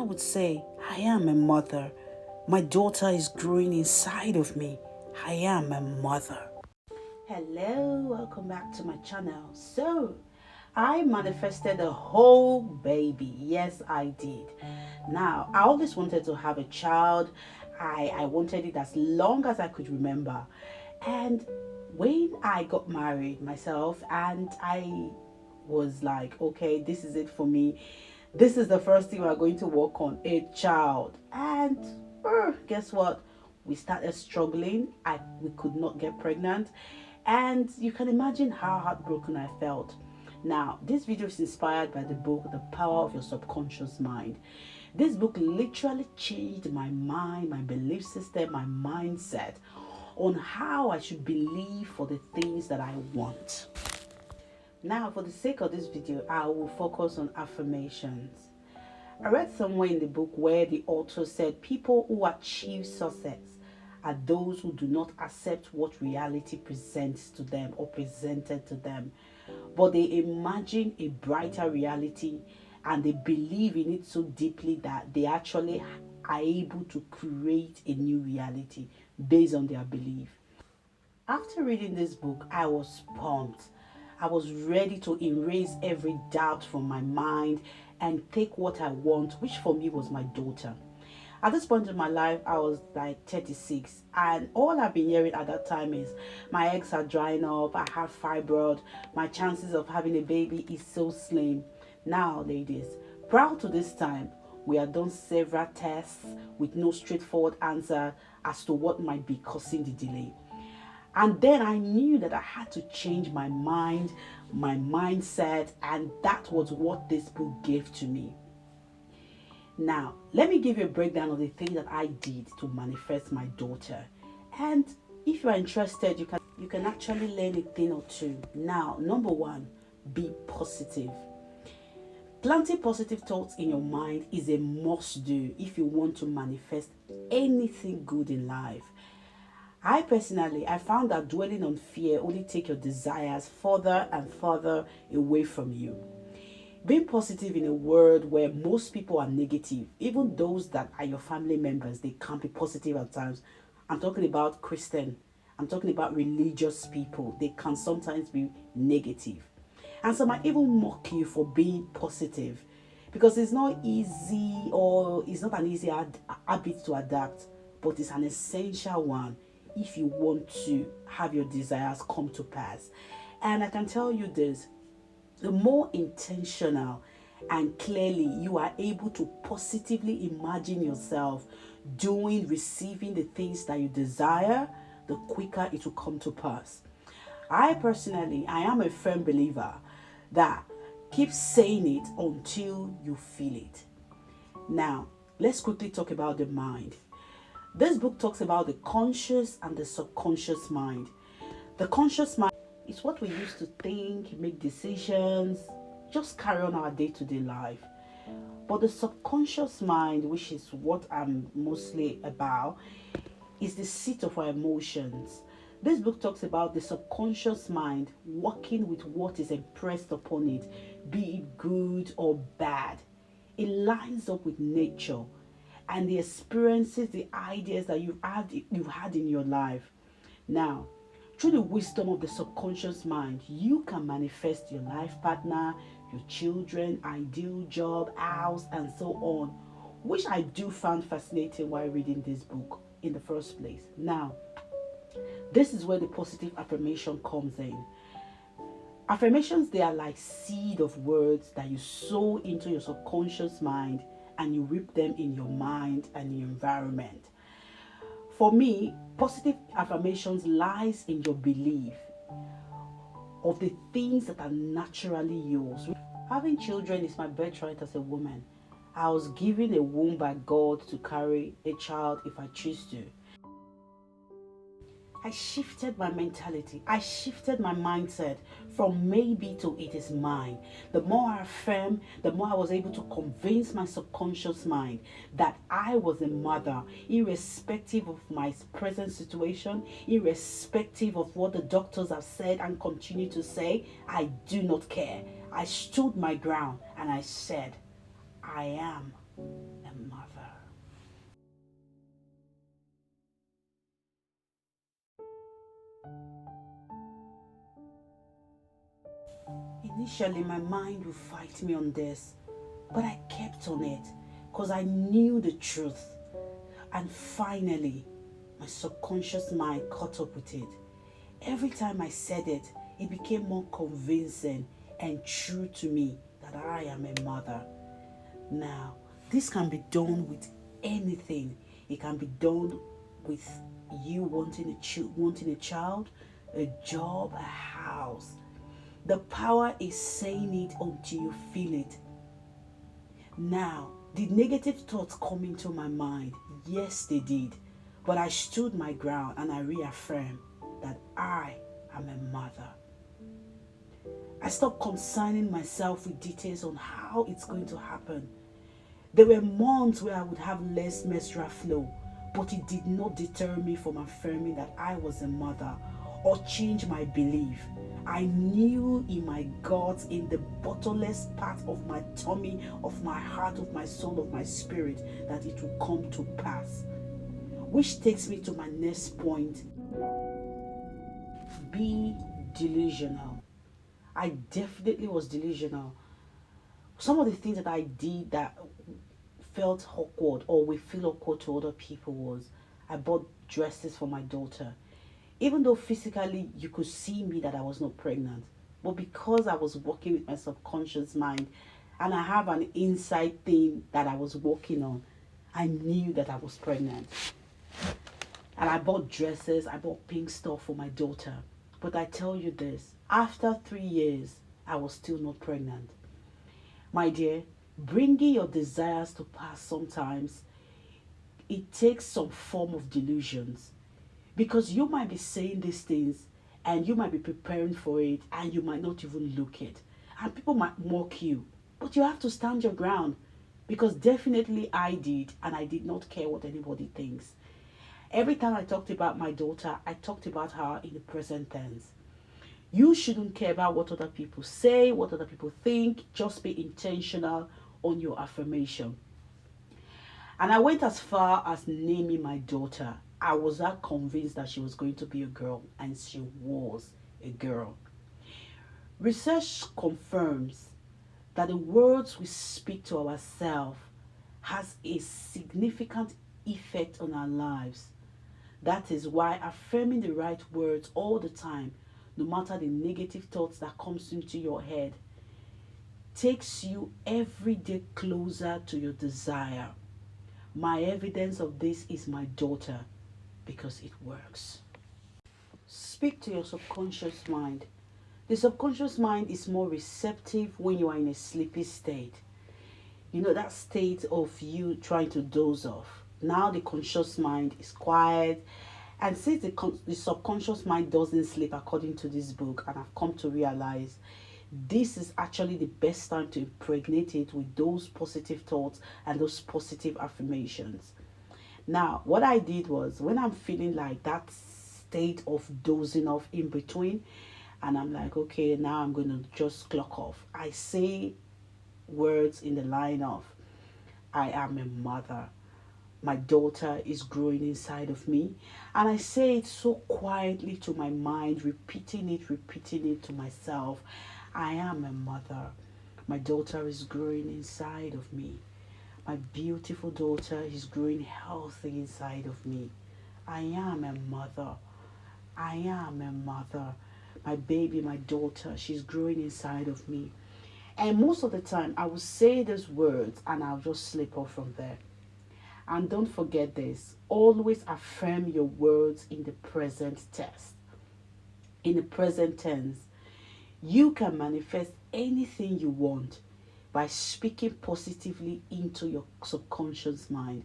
would say, I am a mother. My daughter is growing inside of me. I am a mother. Hello, welcome back to my channel. So, I manifested a whole baby. Yes, I did. Now, I always wanted to have a child. I wanted it as long as I could remember. And when I got married myself, and I was like, okay, this is it for me. This is the first thing we're going to work on, a child. And guess what? We started struggling. We could not get pregnant. And you can imagine how heartbroken I felt. Now, this video is inspired by the book, The Power of Your Subconscious Mind. This book literally changed my mind, my belief system, my mindset on how I should believe for the things that I want. Now, for the sake of this video, I will focus on affirmations. I read somewhere in the book where the author said people who achieve success are those who do not accept what reality presents to them or presented to them, but they imagine a brighter reality and they believe in it so deeply that they actually are able to create a new reality based on their belief. After reading this book, I was pumped. I was ready to erase every doubt from my mind and take what I want, which for me was my daughter. At this point in my life, I was like 36, and all I've been hearing at that time is my eggs are drying up, I have fibroid, my chances of having a baby is so slim. Now, ladies, prior to this time, we have done several tests with no straightforward answer as to what might be causing the delay. And then I knew that I had to change my mind, my mindset, and that was what this book gave to me. Now, let me give you a breakdown of the things that I did to manifest my daughter. And if you are interested, you can actually learn a thing or two. Now, number one, be positive. Planting positive thoughts in your mind is a must do if you want to manifest anything good in life. I found that dwelling on fear only takes your desires further and further away from you. Being positive in a world where most people are negative, even those that are your family members, they can't be positive at times. I'm talking about Christian. I'm talking about religious people. They can sometimes be negative. And some might even mock you for being positive because it's not easy, or it's not an easy habit to adapt, but it's an essential one if you want to have your desires come to pass. And I can tell you this, the more intentional and clearly you are able to positively imagine yourself doing, receiving the things that you desire, the quicker it will come to pass. I am a firm believer that keep saying it until you feel it. Now, let's quickly talk about the mind. This book talks about the conscious and the subconscious mind. The conscious mind is what we use to think, make decisions, just carry on our day-to-day life. But the subconscious mind, which is what I'm mostly about, is the seat of our emotions. This book talks about the subconscious mind working with what is impressed upon it, be it good or bad. It lines up with nature and the experiences, the ideas that you've had in your life. Now, through the wisdom of the subconscious mind, you can manifest your life partner, your children, ideal job, house, and so on, which I do find fascinating while reading this book in the first place. Now, this is where the positive affirmation comes in. Affirmations, they are like seed of words that you sow into your subconscious mind and you reap them in your mind and your environment. For me, positive affirmations lies in your belief of the things that are naturally yours. Having children is my birthright as a woman. I was given a womb by God to carry a child if I choose to. I shifted my mentality. I shifted my mindset from maybe to it is mine. The more I affirm, the more I was able to convince my subconscious mind that I was a mother, irrespective of my present situation, irrespective of what the doctors have said and continue to say. I do not care. I stood my ground and I said, I am a Initially, my mind would fight me on this, but I kept on it because I knew the truth. And finally, my subconscious mind caught up with it. Every time I said it, it became more convincing and true to me that I am a mother. Now, this can be done with anything. It can be done with you wanting a child, a job, a house. The power is saying it until you feel it. Now, did negative thoughts come into my mind? Yes, they did. But I stood my ground and I reaffirmed that I am a mother. I stopped concerning myself with details on how it's going to happen. There were months where I would have less menstrual flow, but it did not deter me from affirming that I was a mother or change my belief. I knew in my guts, in the bottomless part of my tummy, of my heart, of my soul, of my spirit, that it will come to pass. Which takes me to my next point. Be delusional. I definitely was delusional. Some of the things that I did that felt awkward or will feel awkward to other people was I bought dresses for my daughter. Even though physically you could see me that I was not pregnant, but because I was working with my subconscious mind and I have an inside thing that I was working on, I knew that I was pregnant. And I bought dresses, I bought pink stuff for my daughter. But I tell you this, after 3 years, I was still not pregnant. My dear, bringing your desires to pass sometimes, it takes some form of delusions. Because you might be saying these things and you might be preparing for it and you might not even look it. And people might mock you. But you have to stand your ground. Because definitely I did, and I did not care what anybody thinks. Every time I talked about my daughter, I talked about her in the present tense. You shouldn't care about what other people say, what other people think. Just be intentional on your affirmation. And I went as far as naming my daughter. I was that convinced that she was going to be a girl, and she was a girl. Research confirms that the words we speak to ourselves has a significant effect on our lives. That is why affirming the right words all the time, no matter the negative thoughts that comes into your head, takes you every day closer to your desire. My evidence of this is my daughter, because it works. Speak to your subconscious mind. The subconscious mind is more receptive when you are in a sleepy state. You know, that state of you trying to doze off. Now the conscious mind is quiet. And since the subconscious mind doesn't sleep, according to this book, and I've come to realize, this is actually the best time to impregnate it with those positive thoughts and those positive affirmations. Now, what I did was, when I'm feeling like that state of dozing off in between, and I'm like, okay, now I'm going to just clock off, I say words in the line of, I am a mother. My daughter is growing inside of me. And I say it so quietly to my mind, repeating it to myself. I am a mother. My daughter is growing inside of me. My beautiful daughter is growing healthy inside of me. I am a mother. I am a mother. My baby, my daughter, she's growing inside of me. And most of the time, I will say those words and I'll just slip off from there. And don't forget this. Always affirm your words in the present tense. In the present tense, you can manifest anything you want by speaking positively into your subconscious mind.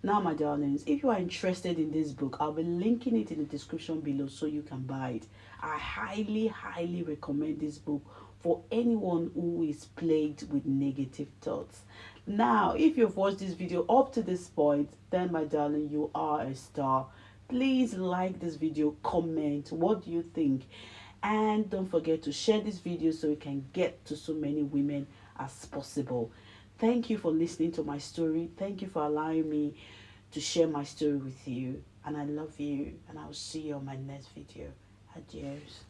Now, my darlings, if you are interested in this book, I'll be linking it in the description below so you can buy it. I highly, highly recommend this book for anyone who is plagued with negative thoughts. Now, if you've watched this video up to this point, then my darling, you are a star. Please like this video, comment, what do you think? And don't forget to share this video so we can get to so many women as possible. Thank you for listening to my story. Thank you for allowing me to share my story with you. And I love you. And I'll see you on my next video. Adios.